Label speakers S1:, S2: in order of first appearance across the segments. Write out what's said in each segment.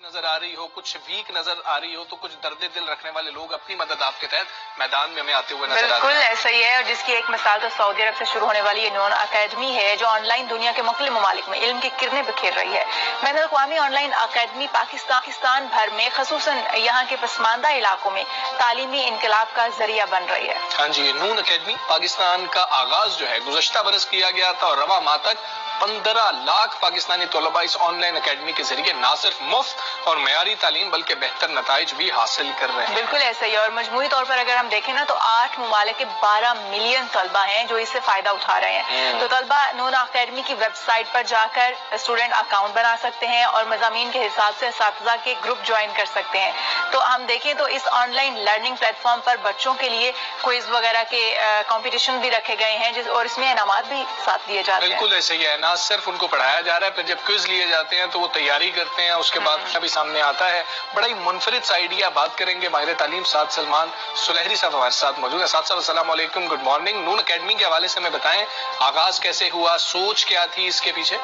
S1: नजर आ रही हो, कुछ वीक नजर आ रही हो, तो कुछ दर्द दिल रखने वाले लोग अपनी मदद आपके तहत मैदान में हमें आते हुए नजर आ रहे हैं।
S2: बिल्कुल ऐसा ही है, और जिसकी एक मिसाल तो सऊदी अरब से शुरू होने वाली ये नून अकेडमी है, जो ऑनलाइन दुनिया के मुख्तलिफ ममालिक में इल्म की किरणें बिखेर रही है। बैनुल अक़वामी ऑनलाइन अकेडमी पाकिस्तान भर में खसूसन यहाँ के पसमानदा इलाकों में तालीमी इनकलाब का जरिया बन रही है।
S1: हाँ जी, नून अकेडमी पाकिस्तान का आगाज जो है गुज़श्ता बरस किया गया था, और रवा माह तक 15 लाख पाकिस्तानी तलबा इस ऑनलाइन अकेडमी के जरिए न सिर्फ मुफ्त और मयारी तालीम बल्कि बेहतर नताइज भी हासिल कर रहे हैं।
S2: बिल्कुल ऐसा ही है, और मजमूई तौर पर अगर हम देखें ना तो 8 ममालिक के 12 मिलियन तलबा हैं जो इससे फायदा उठा रहे हैं। तो तलबा नून अकेडमी की वेबसाइट पर जाकर स्टूडेंट अकाउंट बना सकते हैं और मज़ामीन के हिसाब से असातिज़ा के ग्रुप ज्वाइन कर सकते हैं। तो हम देखें तो इस ऑनलाइन लर्निंग प्लेटफॉर्म पर बच्चों के लिए क्विज वगैरह के कॉम्पिटिशन भी रखे गए हैं, और इसमें इनामात भी साथ दिए जाते हैं।
S1: बिल्कुल ऐसे ही है, ना सिर्फ उनको पढ़ाया जा रहा है, फिर जब क्विज लिए जाते हैं तो वो तैयारी करते हैं, उसके बाद अभी सामने आता है बड़ा ही मुनफरिद सा आइडिया। बात करेंगे माहिर तालीम साद सलमान सुलहरी साहब हमारे साथ मौजूद है। साद साहब अस्सलाम वालेकुम, गुड मॉर्निंग। नून अकेडमी के हवाले से हमें बताएं, आगाज कैसे हुआ, सोच क्या थी इसके पीछे?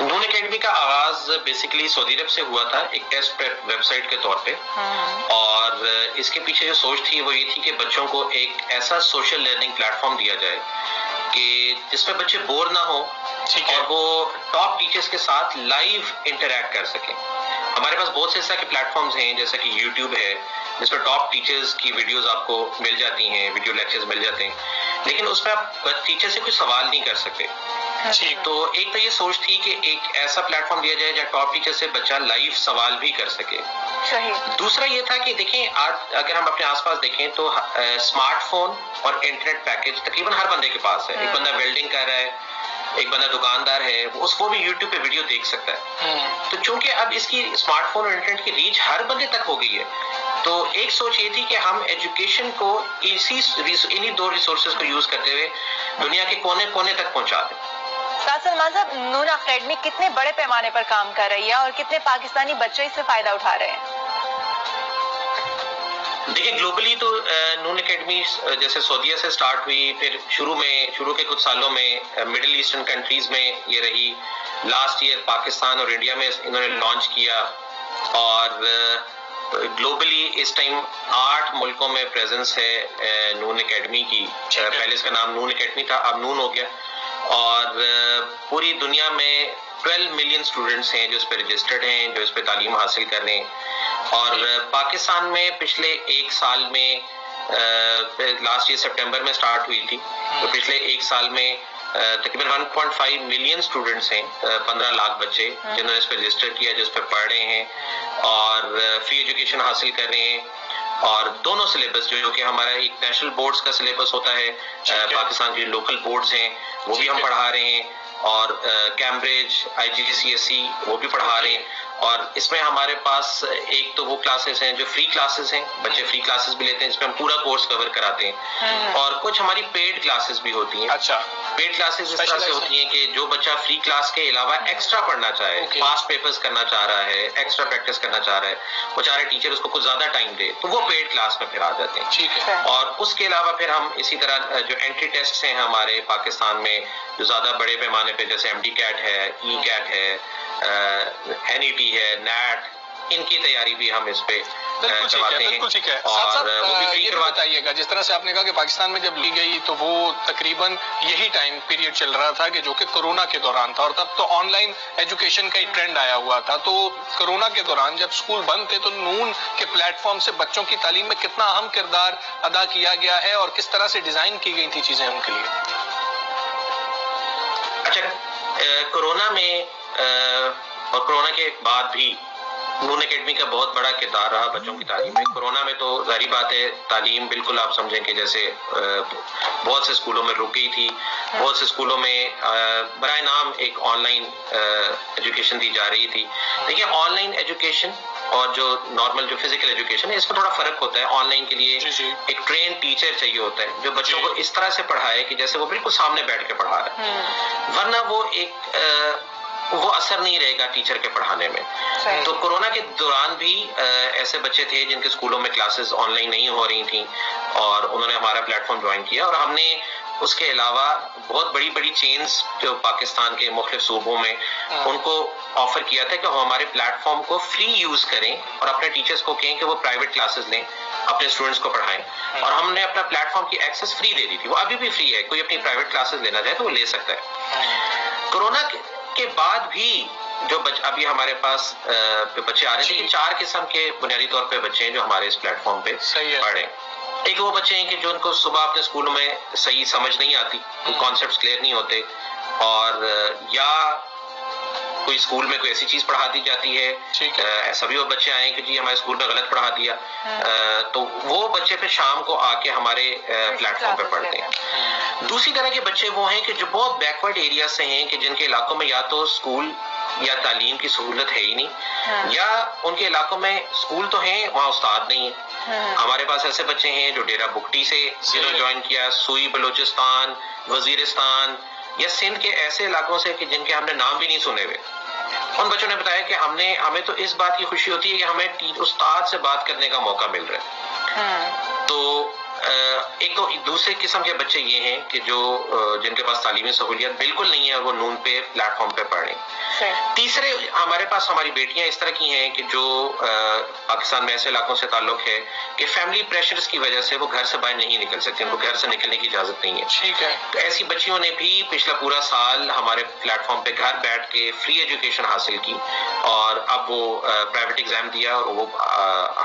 S3: नून अकेडमी का आगाज बेसिकली सऊदी अरब से हुआ था, एक टेस्ट वेबसाइट के तौर पे। और इसके पीछे जो सोच थी वो ये थी कि बच्चों को एक ऐसा सोशल लर्निंग प्लेटफॉर्म दिया जाए कि जिसमें बच्चे बोर ना हो और वो टॉप टीचर्स के साथ लाइव इंटरैक्ट कर सकें। हमारे पास बहुत से ऐसे प्लेटफॉर्म्स हैं, जैसा कि यूट्यूब है जिसमें टॉप टीचर्स की वीडियोस आपको मिल जाती हैं, वीडियो लेक्चर्स मिल जाते हैं, लेकिन उसमें आप टीचर से कोई सवाल नहीं कर सकते। तो एक तो ये सोच थी कि एक ऐसा प्लेटफॉर्म दिया जाए जहाँ टॉप टीचर से बच्चा लाइव सवाल भी कर सके। दूसरा ये था कि देखें, आज अगर हम अपने आसपास देखें तो स्मार्टफोन और इंटरनेट पैकेज तकरीबन हर बंदे के पास है। एक बंदा वेल्डिंग कर रहा है, एक बंदा दुकानदार है, वो भी यूट्यूब पे वीडियो देख सकता है। तो चूंकि अब इसकी स्मार्टफोन और इंटरनेट की रीच हर बंदे तक हो गई है, तो एक सोच ये थी कि हम एजुकेशन को इन्हीं दो रिसोर्सेज को यूज करते हुए दुनिया के कोने कोने तक पहुंचा दें।
S2: सलमान साहब, नून अकेडमी कितने बड़े पैमाने पर काम कर रही है और कितने पाकिस्तानी बच्चे इससे फायदा उठा रहे हैं?
S3: देखिए, ग्लोबली तो नून अकेडमी जैसे सऊदीया से स्टार्ट हुई, फिर शुरू के कुछ सालों में मिडिल ईस्टर्न कंट्रीज में ये रही। लास्ट ईयर पाकिस्तान और इंडिया में इन्होंने लॉन्च किया, और ग्लोबली इस टाइम 8 मुल्कों में प्रेजेंस है नून अकेडमी की। पहले इसका नाम नून अकेडमी था, अब नून हो गया। और पूरी दुनिया में 12 मिलियन स्टूडेंट्स हैं जो इस पे रजिस्टर्ड हैं, जो इस पे तालीम हासिल कर रहे हैं। और पाकिस्तान में पिछले एक साल में लास्ट ईयर सितंबर में स्टार्ट हुई थी, तो पिछले एक साल में तकरीबन 1.5 मिलियन स्टूडेंट्स हैं, 15 लाख बच्चे जिन्होंने इस पे रजिस्टर किया, जो इस पे पढ़ रहे हैं और फ्री एजुकेशन हासिल कर रहे हैं। और दोनों सिलेबस जो कि हमारा एक नेशनल बोर्ड्स का सिलेबस होता है, पाकिस्तान की लोकल बोर्ड्स हैं वो भी हम पढ़ा रहे हैं, और कैम्ब्रिज IGCSE वो भी पढ़ा रहे हैं। और इसमें हमारे पास एक तो वो क्लासेस हैं जो फ्री क्लासेस हैं, बच्चे फ्री क्लासेस भी लेते हैं जिसमें हम पूरा कोर्स कवर कराते हैं, और कुछ हमारी पेड क्लासेस भी होती हैं।
S1: अच्छा,
S3: पेड क्लासेस इस तरह से होती हैं कि जो बच्चा फ्री क्लास के अलावा एक्स्ट्रा पढ़ना चाहे, पास्ट पेपर्स करना चाह रहा है, एक्स्ट्रा प्रैक्टिस करना चाह रहा है, वो चाह रहे टीचर उसको कुछ ज्यादा टाइम दे, तो वो पेड क्लास में फिर आ जाते हैं।
S1: ठीक है।
S3: और उसके अलावा फिर हम इसी तरह जो एंट्री टेस्ट हैं हमारे पाकिस्तान में, जो ज्यादा बड़े पैमाने पे, जैसे MD-CAT है, E-CAT है, NET है, NAT, इनकी तैयारी भी हम इस पे करवाते हैं।
S1: बिल्कुल ठीक है।
S3: और वो भी फ्री
S1: ये बताइएगा, जिस तरह से आपने कहा कि पाकिस्तान में जब ली गई तो वो तकरीबन यही टाइम पीरियड चल रहा था कि जो कि कोरोना के दौरान था, और तब तो ऑनलाइन एजुकेशन का ही ट्रेंड आया हुआ था। तो कोरोना के दौरान जब स्कूल बंद थे तो नून के प्लेटफॉर्म से बच्चों की तालीम में कितना अहम किरदार अदा किया गया है और किस तरह से डिजाइन की गई थी चीजें उनके लिए?
S3: अच्छा, कोरोना में और कोरोना के बाद भी नून अकेडमी का बहुत बड़ा किरदार रहा बच्चों की तालीम में। कोरोना में तो जारी बात है, तालीम बिल्कुल आप समझें कि जैसे बहुत से स्कूलों में रुक गई थी, बहुत से स्कूलों में बराए नाम एक ऑनलाइन एजुकेशन दी जा रही थी। देखिए, ऑनलाइन एजुकेशन और जो नॉर्मल जो फिजिकल एजुकेशन है, इसमें थोड़ा फर्क होता है। ऑनलाइन के लिए एक ट्रेन टीचर चाहिए होता है जो बच्चों को इस तरह से पढ़ाए कि जैसे वो बिल्कुल सामने बैठ के पढ़ा रहा है, वरना वो असर नहीं रहेगा टीचर के पढ़ाने में। तो कोरोना के दौरान भी ऐसे बच्चे थे जिनके स्कूलों में क्लासेस ऑनलाइन नहीं हो रही थी, और उन्होंने हमारा प्लेटफॉर्म ज्वाइन किया, और हमने اس کے علاوہ بہت بڑی بڑی چینز جو پاکستان کے مختلف صوبوں میں ان کو آفر کیا تھا کہ وہ ہمارے پلیٹ فارم کو فری یوز کریں اور اپنے ٹیچرز کو کہیں کہ وہ پرائیویٹ کلاسز لیں، اپنے اسٹوڈنٹس کو پڑھائیں، اور ہم نے اپنا پلیٹ فارم کی ایکسیس فری دے دی تھی. وہ ابھی بھی فری ہے، کوئی اپنی پرائیویٹ کلاسز لینا چاہے تو وہ لے سکتا ہے. کورونا کے بعد بھی جو ابھی ہمارے پاس بچے آ رہے ہیں، 4 قسم کے بنیادی طور پہ بچے ہیں جو ہمارے اس پلیٹ فارم پہ پڑھ رہے ہیں. ایک وہ بچے ہیں کہ جو ان کو صبح اپنے اسکولوں میں صحیح سمجھ نہیں آتی، کانسیپٹس کلیئر نہیں ہوتے، اور یا کوئی اسکول میں کوئی ایسی چیز پڑھا دی جاتی ہے، ایسا بھی وہ بچے آئے کہ جی ہمارے اسکول میں غلط پڑھا دیا، تو وہ بچے پھر شام کو آ کے ہمارے پلیٹ فارم پہ پڑھتے ہیں. دوسری طرح کے بچے وہ ہیں کہ جو بہت بیکورڈ ایریا سے ہیں، کہ جن کے علاقوں میں یا تو اسکول یا تعلیم کی سہولت ہے ہی نہیں، یا ان کے علاقوں میں اسکول تو ہیں وہاں استاد نہیں ہے. ہمارے پاس ایسے بچے ہیں جو ڈیرہ بگٹی سے جوائن کیا، سوئی بلوچستان، وزیرستان یا سندھ کے ایسے علاقوں سے کہ جن کے ہم نے نام بھی نہیں سنے ہوئے. ان بچوں نے بتایا کہ ہمیں تو اس بات کی خوشی ہوتی ہے کہ ہمیں استاد سے بات کرنے کا موقع مل رہا ہے. تو ایک تو دوسرے قسم کے بچے یہ ہیں کہ جن کے پاس تعلیمی سہولیت بالکل نہیں ہے اور وہ نون پہ پلیٹ فارم پہ پڑھ رہے ہیں. تیسرے ہمارے پاس ہماری بیٹیاں اس طرح کی ہیں کہ جو پاکستان میں ایسے علاقوں سے تعلق ہے کہ فیملی پریشرز کی وجہ سے وہ گھر سے باہر نہیں نکل سکتی، ان کو گھر سے نکلنے کی اجازت نہیں ہے. ٹھیک ہے. تو ایسی بچیوں نے بھی پچھلا پورا سال ہمارے پلیٹ فارم پہ گھر بیٹھ کے فری ایجوکیشن حاصل کی، اور اب وہ پرائیویٹ ایگزام دیا، اور وہ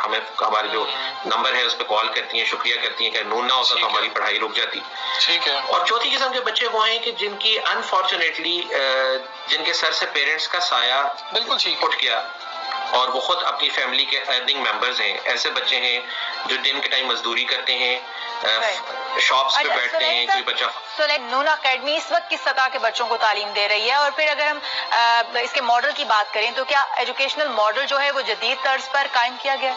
S3: ہمیں ہمارے جو نمبر ہے اس پہ کال کرتی ہیں، شکریہ کرتی ہیں کہ نون نہ ہوتا تو ہماری پڑھائی رک جاتی. ٹھیک ہے. اور چوتھی قسم کے بچے وہ ہیں کہ جن کی انفارچونیٹلی جن کے سر سے پیرنٹس کا سایہ بالکل اٹھ گیا اور وہ خود اپنی فیملی کے ارننگ ممبرز ہیں. ایسے بچے ہیں جو دن کے ٹائم مزدوری کرتے ہیں، شاپس پہ بیٹھتے ہیں. کوئی بچہ
S2: نون اکیڈمی اس وقت کس سطح کے بچوں کو تعلیم دے رہی ہے؟ اور پھر اگر ہم اس کے ماڈل کی بات کریں تو کیا ایجوکیشنل ماڈل جو ہے وہ جدید طرز پر قائم کیا گیا؟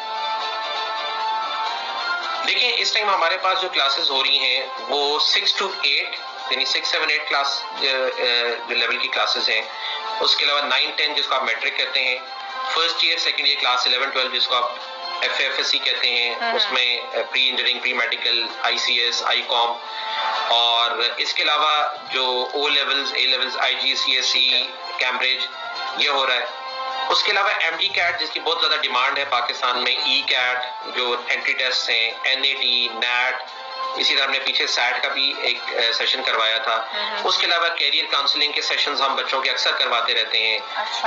S3: دیکھیں اس ٹائم ہمارے پاس جو کلاسز ہو رہی ہیں وہ 6 to 8 یعنی 6, 7, 8 کلاس جو لیول کی کلاسز ہیں. اس کے علاوہ 9, 10 جس کو آپ میٹرک کہتے ہیں، first year, second year class 11, 12 جس کو آپ FFSC کہتے ہیں، اس میں pre engineering, pre medical, ICS، ICOM، اور اس کے علاوہ جو O levels, A levels, IGCSE، Cambridge, یہ ہو رہا ہے. اس کے علاوہ MD-CAT جس کی بہت زیادہ ڈیمانڈ ہے پاکستان میں، E-CAT جو انٹری ٹیسٹ ہیں، NAT، NAT، اسی طرح ہم نے پیچھے سیٹ کا بھی ایک سیشن کروایا تھا. اس کے علاوہ کیریئر کاؤنسلنگ کے سیشنز ہم بچوں کے اکثر کرواتے رہتے ہیں.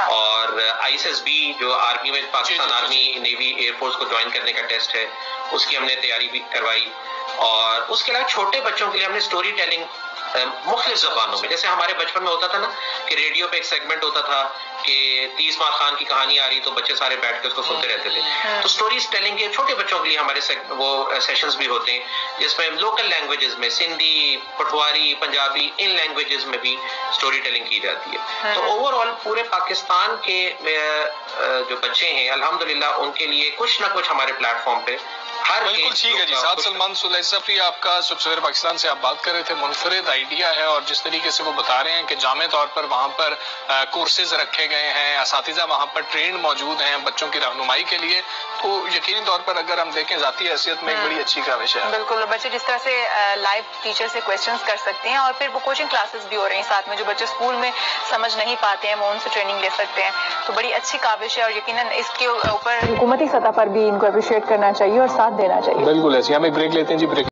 S3: اور ISSB جو آرمی میں Pakistan army, navy, air force کو جوائن کرنے کا ٹیسٹ ہے، اس کی ہم نے تیاری بھی کروائی. اور اس کے علاوہ چھوٹے بچوں کے لیے ہم نے اسٹوری ٹیلنگ مختلف زبانوں میں، جیسے ہمارے بچپن میں ہوتا تھا نا کہ ریڈیو پہ ایک سیگمنٹ ہوتا تھا کہ 30 مار خان کی کہانی آ رہی تو بچے سارے بیٹھ کے اس کو سنتے رہتے تھے. تو سٹوریز ٹیلنگ کے چھوٹے بچوں کے لیے ہمارے وہ سیشنز بھی ہوتے ہیں جس میں لوکل لینگویجز میں سندھی، پٹھواری، پنجابی، ان لینگویجز میں بھی سٹوری ٹیلنگ کی جاتی ہے. تو اوور آل پورے پاکستان کے جو بچے ہیں الحمدللہ ان کے لیے کچھ نہ کچھ ہمارے پلیٹ فارم پہ
S1: بالکل ٹھیک ہے جی. سعد سلمان سلیزفی آپ کا سبسیڈر پاکستان سے آپ بات کر رہے تھے. منفرد آئیڈیا ہے، اور جس طریقے سے وہ بتا رہے ہیں کہ جامع طور پر وہاں پر کورسز رکھے گئے ہیں، اساتذہ وہاں پر ٹرینڈ موجود ہیں بچوں کی رہنمائی کے لیے، تو یقینی طور پر اگر ہم دیکھیں ذاتی حیثیت میں ایک بڑی اچھی کاوش ہے.
S2: بالکل، بچے جس طرح سے لائیو ٹیچر سے کویسچنز کر سکتے ہیں، اور پھر وہ کوچنگ کلاسز بھی ہو رہی ہیں ساتھ میں، جو بچے اسکول میں سمجھ نہیں پاتے ہیں وہ ان سے ٹریننگ لے سکتے ہیں. تو بڑی اچھی کاوش ہے، اور یقیناً اس کے اوپر حکومتی سطح پر بھی ان کو اپریشیٹ کرنا چاہیے اور ساتھ دینا چاہیے.
S1: بالکل ایسے. ہم ایک بریک لیتے ہیں جی. بریک